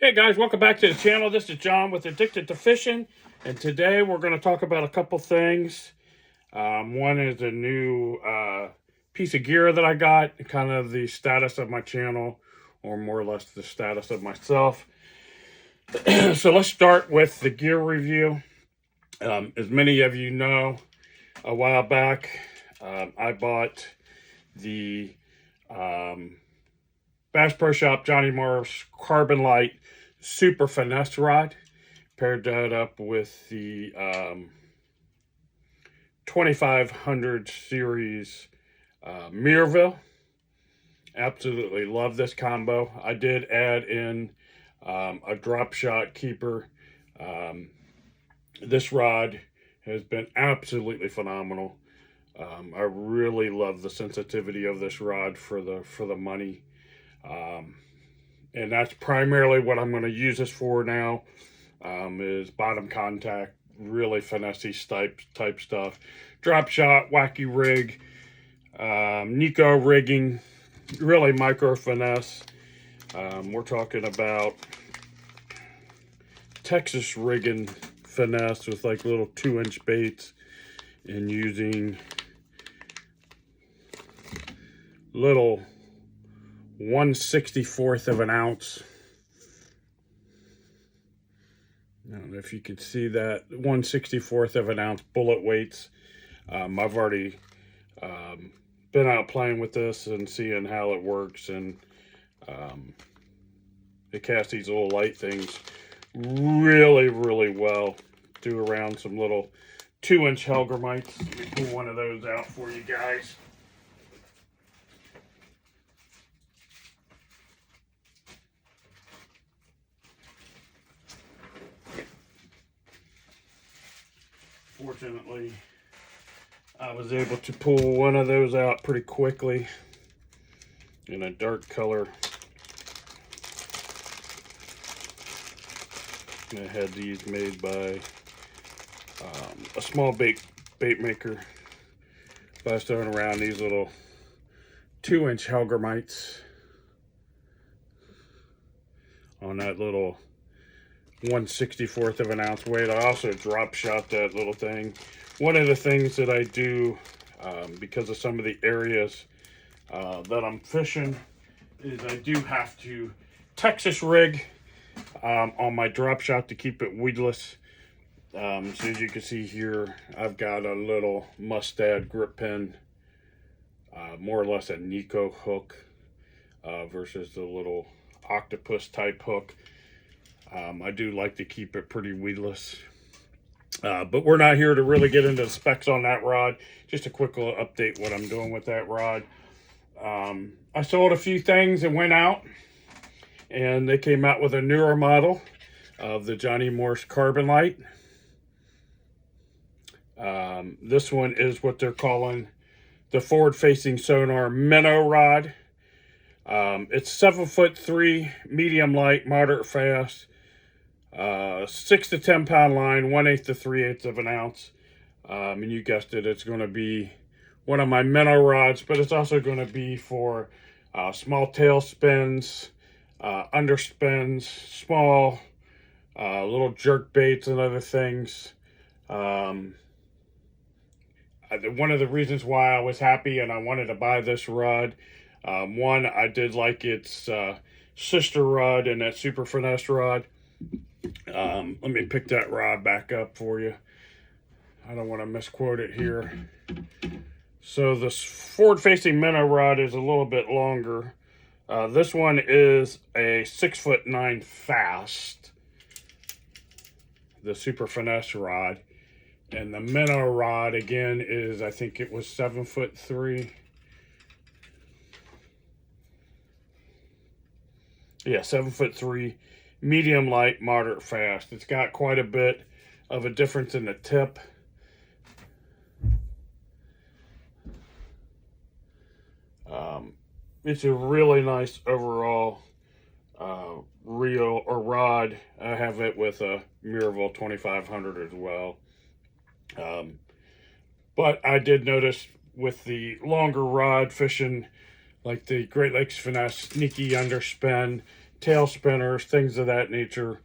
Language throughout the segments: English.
Hey guys, welcome back to the channel. This is John with Addicted to Fishing, and today we're going to talk about a couple things. One is a new piece of gear that I got, kind of the status of my channel, or more or less the status of myself. So let's start with the gear review. As many of you know, a while back, I bought the Bass Pro Shop Johnny Morris Carbon Light Super Finesse rod. Paired that up with the 2500 series Mirville. Absolutely love this combo. I did add in a drop shot keeper. This rod has been absolutely phenomenal. I really love the sensitivity of this rod for the money. And that's primarily what I'm going to use this for now, is bottom contact, really finessey type stuff. Drop shot, wacky rig, Nico rigging, really micro finesse. We're talking about Texas rigging finesse with like little 2-inch baits and using little 1/64 of an ounce. I don't know if you can see that, 1/64 of an ounce bullet weights. I've already been out playing with this and seeing how it works, and it casts these little light things really well. Do around some little 2-inch Helgermites. Let me pull one of those out for you guys. Fortunately, I was able to pull one of those out pretty quickly in a dark color. I had these made by a small bait maker by throwing around these little 2-inch Helgermites on that little 1/64 of an ounce weight. I also drop shot that little thing. One of the things that I do, because of some of the areas that I'm fishing, is I do have to Texas rig on my drop shot to keep it weedless. So as you can see here, I've got a little Mustad grip pin, more or less a Nico hook versus the little octopus type hook. I do like to keep it pretty weedless. But we're not here to really get into the specs on that rod. Just a quick little update what I'm doing with that rod. I sold a few things and went out, and they came out with a newer model of the Johnny Morris Carbon Light. This one is what they're calling the forward-facing sonar minnow rod. It's 7'3", medium light, moderate fast, 6 to 10 pound line, 1/8 to 3/8 of an ounce. And you guessed it, it's going to be one of my minnow rods, but it's also going to be for small tail spins, underspins, small little jerk baits and other things. One of the reasons why I was happy and I wanted to buy this rod, one, I did like its sister rod and that Super Finesse rod. Let me pick that rod back up for you. I don't want to misquote it here. So this forward-facing minnow rod is a little bit longer. This one is a 6'9" fast, the Super Finesse rod. And the minnow rod, again, is, I think it was 7'3". Yeah, 7'3", medium light, moderate fast. It's got quite a bit of a difference in the tip. It's a really nice overall reel or rod. I have it with a Mirville 2500 as well. But I did notice with the longer rod fishing, like the Great Lakes Finesse, sneaky underspin, tail spinners, things of that nature.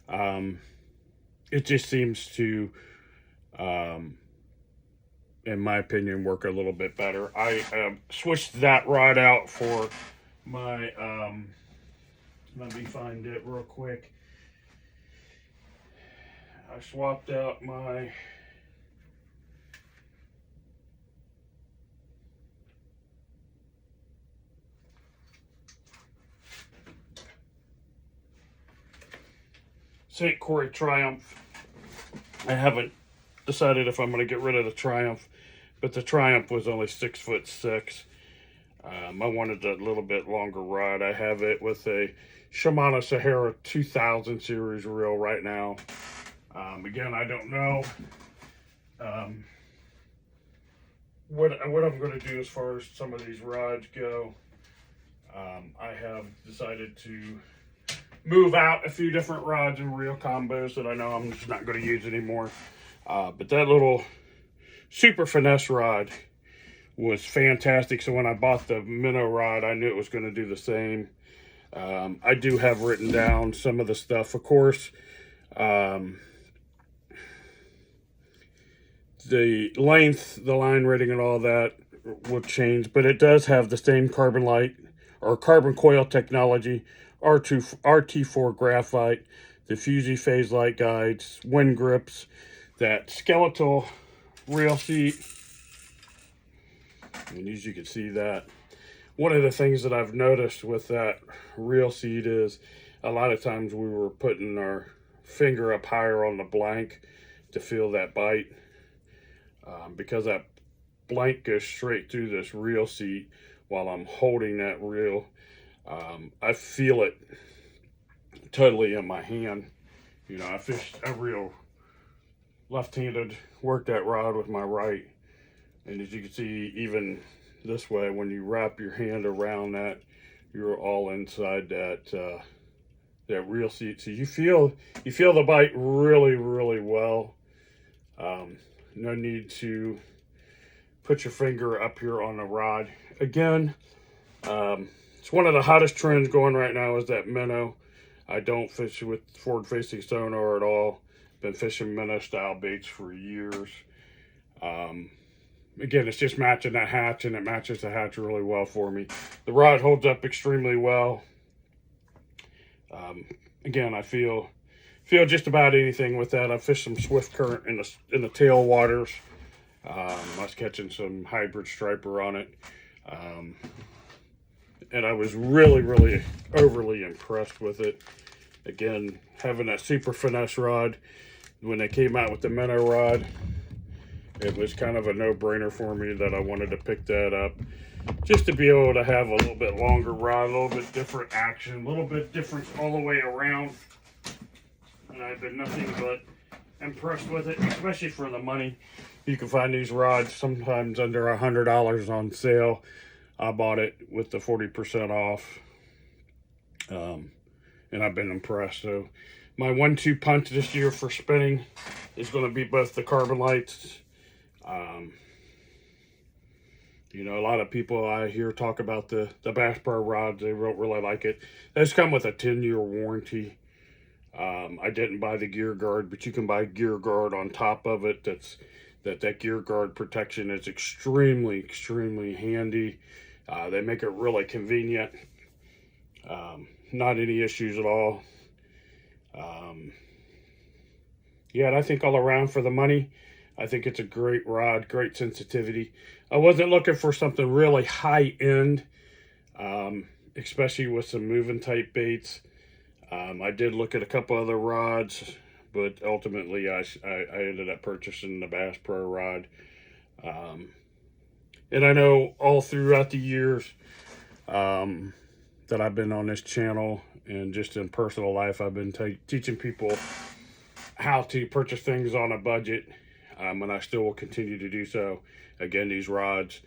It just seems to, in my opinion, work a little bit better. I switched that rod out for my, let me find it real quick. I swapped out my St. Croix Triumph. I haven't decided if I'm going to get rid of the Triumph, but the Triumph was only 6'6". I wanted a little bit longer rod. I have it with a Shimano Sahara 2000 series reel right now. Again, I don't know what I'm going to do as far as some of these rods go. I have decided to move out a few different rods and reel combos that I know I'm just not going to use anymore. But that little Super Finesse rod was fantastic. So when I bought the minnow rod, I knew it was going to do the same. I do have written down some of the stuff. Of course, the length, the line rating, and all that will change, but it does have the same carbon light or carbon coil technology, RT4 graphite, the Fusi phase light guides, wind grips, that skeletal reel seat, and as you can see that. One of the things that I've noticed with that reel seat is a lot of times we were putting our finger up higher on the blank to feel that bite. Because that blank goes straight through this reel seat while I'm holding that reel, I feel it totally in my hand. You know, I reel left-handed, work that rod with my right, and as you can see, even this way, when you wrap your hand around that, you're all inside that that reel seat. So you feel the bite really, really well. No need to put your finger up here on the rod. Again, it's one of the hottest trends going right now is that minnow. I don't fish with forward-facing sonar at all. Been fishing minnow style baits for years. Again, it's just matching that hatch, and it matches the hatch really well for me. The rod holds up extremely well. Again, I feel just about anything with that. I fished some swift current in the tail waters. I was catching some hybrid striper on it. And I was really, really overly impressed with it. Again, having that Super Finesse rod, when they came out with the minnow rod, it was kind of a no-brainer for me that I wanted to pick that up. Just to be able to have a little bit longer rod, a little bit different action, a little bit different all the way around. And I've been nothing but impressed with it, especially for the money. You can find these rods sometimes under $100 on sale. I bought it with the 40% off, and I've been impressed. So my 1-2 punch this year for spinning is going to be both the carbon lights. You know, a lot of people I hear talk about the Bass Pro rods. They don't really like it. Those come with a 10-year warranty. I didn't buy the gear guard, but you can buy gear guard on top of it. That gear guard protection is extremely, extremely handy. They make it really convenient. Not any issues at all. Yeah, and I think all around for the money, I think it's a great rod, great sensitivity. I wasn't looking for something really high end, especially with some moving type baits. I did look at a couple other rods, but ultimately I ended up purchasing the Bass Pro rod. And I know all throughout the years that I've been on this channel and just in personal life, I've been teaching people how to purchase things on a budget, and I still will continue to do so. Again, these rods,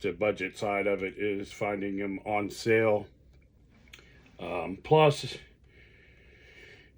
the budget side of it is finding them on sale. Plus,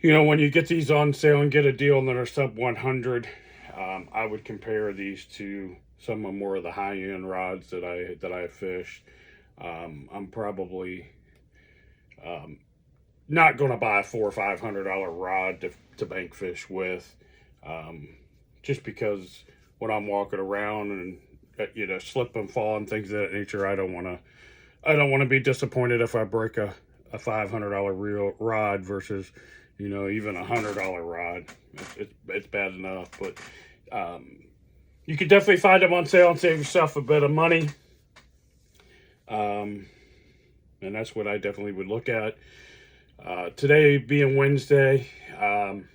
you know, when you get these on sale and get a deal and they're sub 100, I would compare these to some of more of the high-end rods that I fished. I'm probably not going to buy a $400 or $500 rod to bank fish with, just because when I'm walking around and slip and fall and things of that nature, I don't want to be disappointed if I break a $500 reel rod versus even $100 rod. It's bad enough, but you can definitely find them on sale and save yourself a bit of money. And that's what I definitely would look at. Today being Wednesday, I'm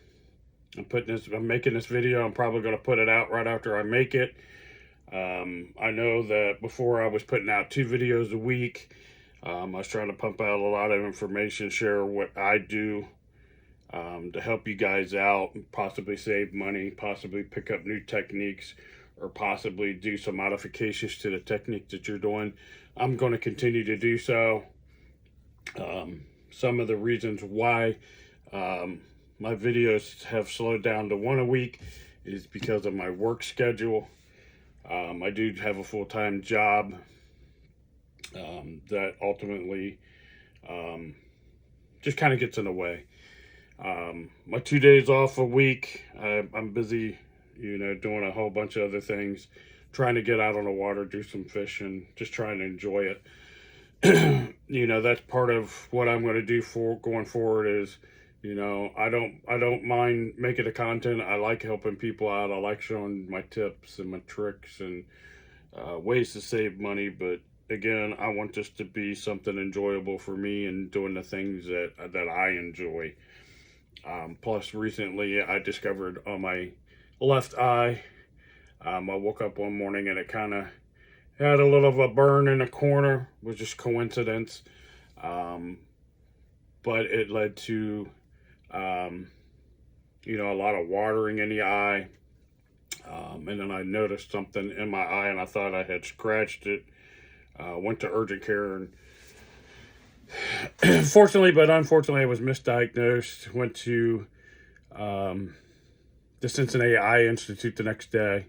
making this video. I'm probably going to put it out right after I make it. I know that before I was putting out 2 videos a week. I was trying to pump out a lot of information, share what I do to help you guys out, possibly save money, possibly pick up new techniques, or possibly do some modifications to the technique that you're doing. I'm going to continue to do so. Some of the reasons why my videos have slowed down to 1 a week is because of my work schedule. I do have a full-time job that ultimately just kind of gets in the way. My 2 days off a week, I'm busy, doing a whole bunch of other things, trying to get out on the water, do some fishing, just trying to enjoy it. That's part of what I'm going to do for going forward is, I don't mind making the content. I like helping people out. I like showing my tips and my tricks and ways to save money. But again, I want this to be something enjoyable for me and doing the things that I enjoy. Plus, recently I discovered on my left eye, I woke up one morning and it kind of had a little of a burn in the corner. It was just coincidence. But it led to, a lot of watering in the eye. And then I noticed something in my eye and I thought I had scratched it. Went to urgent care and fortunately, but unfortunately, I was misdiagnosed. Went to the Cincinnati Eye Institute the next day.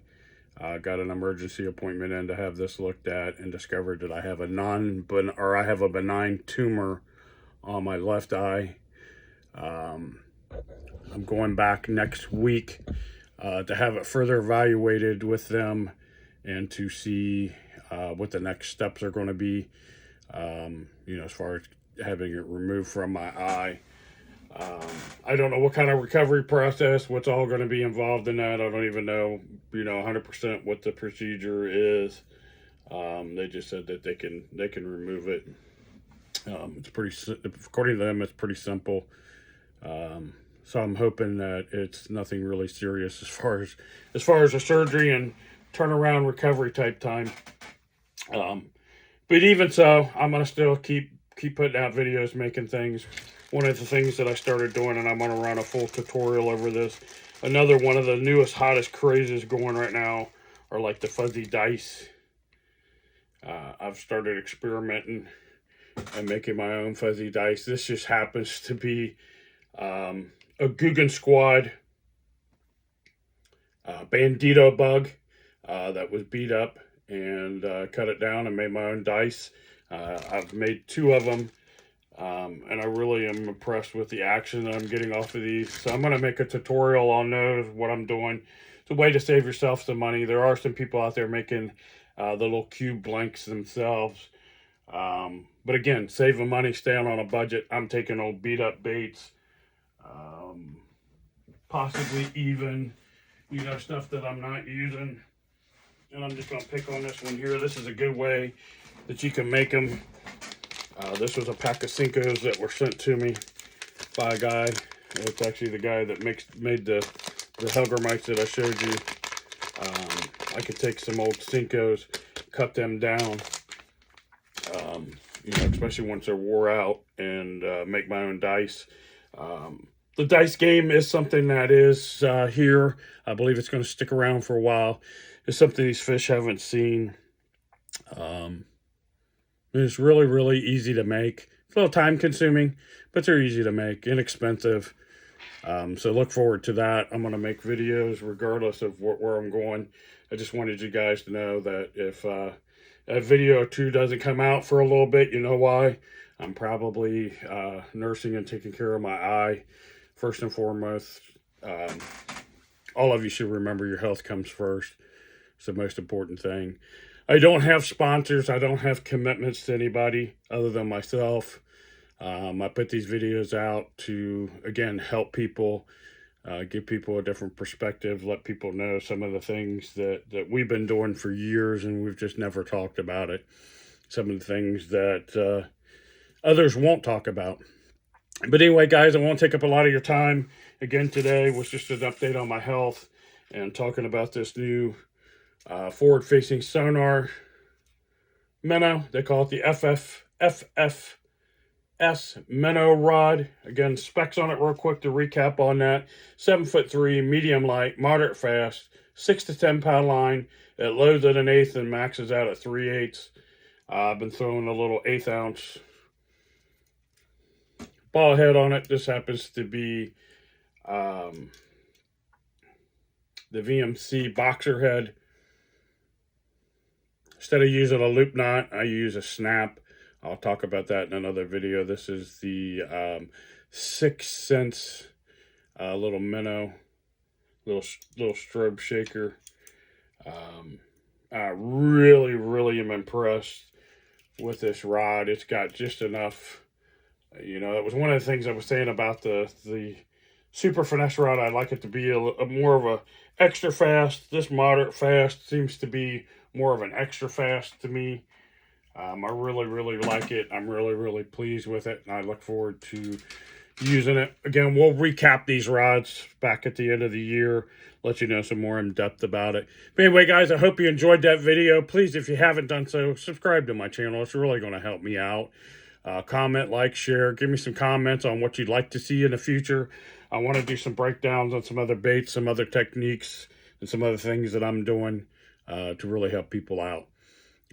Got an emergency appointment in to have this looked at and discovered that I have a benign tumor on my left eye. I'm going back next week to have it further evaluated with them and to see what the next steps are going to be, as far as having it removed from my eye. I don't know what kind of recovery process, what's all going to be involved in that. I don't even know, 100% what the procedure is. They just said that they can remove it. According to them, it's pretty simple. So I'm hoping that it's nothing really serious as far as the surgery and turnaround recovery type time. But even so, I'm gonna still keep putting out videos, making things. One of the things that I started doing, and I'm going to run a full tutorial over this. Another one of the newest, hottest crazes going right now are like the fuzzy dice. I've started experimenting and making my own fuzzy dice. This just happens to be a Guggen Squad Bandito bug that was beat up, and cut it down and made my own dice. I've made 2 of them. And I really am impressed with the action that I'm getting off of these. So I'm going to make a tutorial on those, what I'm doing. It's a way to save yourself some money. There are some people out there making the little cube blanks themselves. But again, saving money, staying on a budget. I'm taking old beat up baits. Possibly even, stuff that I'm not using. And I'm just going to pick on this one here. This is a good way that you can make them. This was a pack of Cincos that were sent to me by a guy. It's actually the guy that made the Helger mites that I showed you. I could take some old Cincos, cut them down, especially once they're wore out, and make my own dice. The dice game is something that is here. I believe it's going to stick around for a while. It's something these fish haven't seen. It's really, really easy to make. It's a little time consuming, but they're easy to make, inexpensive. So look forward to that. I'm going to make videos regardless of where I'm going. I just wanted you guys to know that if a video or 2 doesn't come out for a little bit, you know why. I'm probably nursing and taking care of my eye first and foremost. All of you should remember your health comes first. It's the most important thing. I don't have sponsors. I don't have commitments to anybody other than myself. I put these videos out to, again, help people, give people a different perspective, let people know some of the things that we've been doing for years and we've just never talked about it. Some of the things that others won't talk about. But anyway, guys, I won't take up a lot of your time. Again, today was just an update on my health and talking about this new forward-facing sonar minnow. They call it the FFS minnow rod. Again, specs on it real quick to recap on that. 7'3", medium light, moderate fast, 6 to 10 pound line. It loads at 1/8 and maxes out at 3/8. I've been throwing a little 1/8 ounce ball head on it. This happens to be the VMC boxer head. Instead of using a loop knot, I use a snap. I'll talk about that in another video. This is the 6 cents little minnow, little strobe shaker. I really am impressed with this rod. It's got just enough. You know, that was one of the things I was saying about the super finesse rod. I like it to be a more of a extra fast. This moderate fast seems to be more of an extra fast to me. I really like it. I'm really pleased with it, and I look forward to using it. Again, we'll recap these rods back at the end of the year, let you know some more in depth about it. But anyway, guys, I hope you enjoyed that video. Please, if you haven't done so, subscribe to my channel. It's really going to help me out. Comment, like, share. Give me some comments on what you'd like to see in the future. I want to do some breakdowns on some other baits, some other techniques, and some other things that I'm doing to really help people out.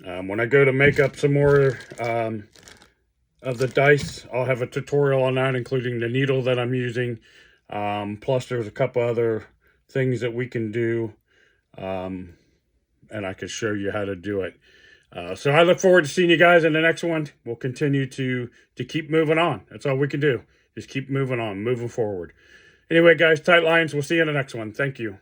When I go to make up some more of the dice, I'll have a tutorial on that, including the needle that I'm using. Plus, there's a couple other things that we can do, and I can show you how to do it. So I look forward to seeing you guys in the next one. We'll continue to keep moving on. That's all we can do. Just keep moving on, moving forward. Anyway, guys, tight lines. We'll see you in the next one. Thank you.